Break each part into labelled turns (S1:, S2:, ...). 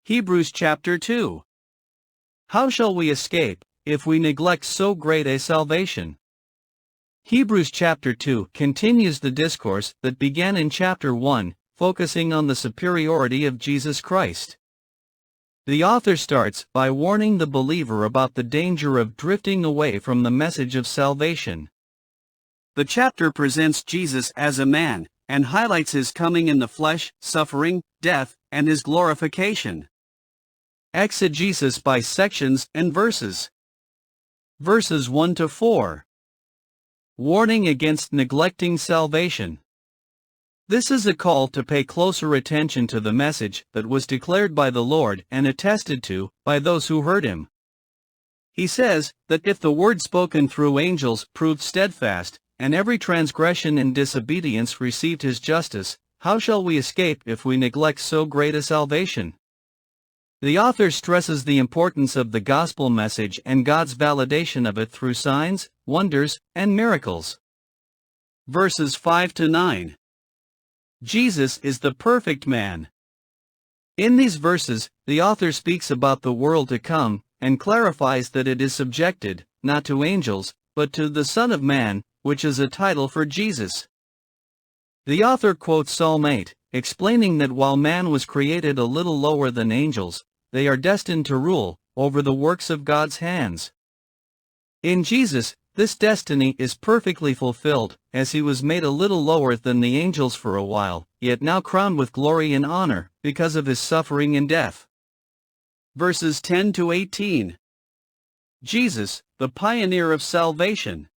S1: Hebrews chapter 2. How shall we escape, if we neglect so great a salvation? Hebrews chapter 2 continues the discourse that began in chapter 1, focusing on the superiority of Jesus Christ. The author starts by warning the believer about the danger of drifting away from the message of salvation. The chapter presents Jesus as a man, and highlights his coming in the flesh, suffering, death, and his glorification. Exegesis by sections and verses. Verses 1 to 4. Warning against neglecting salvation. This is a call to pay closer attention to the message that was declared by the Lord and attested to by those who heard him. He says that if the word spoken through angels proved steadfast, and every transgression and disobedience received his justice, how shall we escape if we neglect so great a salvation? The author stresses the importance of the gospel message and God's validation of it through signs, wonders, and miracles. Verses 5 to 9. Jesus is the perfect man. In these verses, the author speaks about the world to come, and clarifies that it is subjected, not to angels, but to the Son of Man, which is a title for Jesus. The author quotes Psalm 8, explaining that while man was created a little lower than angels, they are destined to rule over the works of God's hands. In Jesus, this destiny is perfectly fulfilled, as he was made a little lower than the angels for a while, yet now crowned with glory and honor, because of his suffering and death. Verses 10 to 18. Jesus, the pioneer of salvation.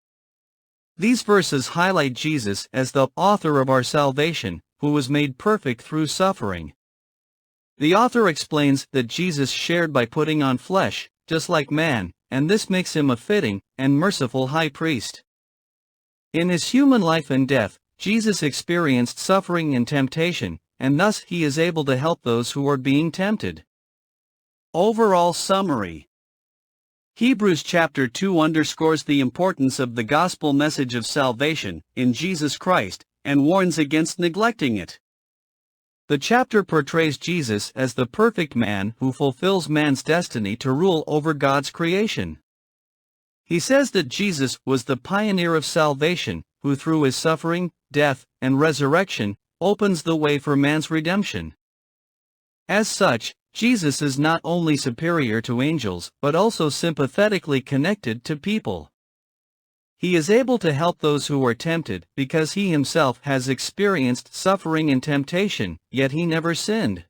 S1: These verses highlight Jesus as the author of our salvation, who was made perfect through suffering. The author explains that Jesus shared by putting on flesh, just like man, and this makes him a fitting and merciful high priest. In his human life and death, Jesus experienced suffering and temptation, and thus he is able to help those who are being tempted. Overall summary. Hebrews chapter 2 underscores the importance of the gospel message of salvation in Jesus Christ, and warns against neglecting it. The chapter portrays Jesus as the perfect man who fulfills man's destiny to rule over God's creation. He says that Jesus was the pioneer of salvation, who through his suffering, death, and resurrection, opens the way for man's redemption. As such, Jesus is not only superior to angels, but also sympathetically connected to people. He is able to help those who are tempted because he himself has experienced suffering and temptation, yet he never sinned.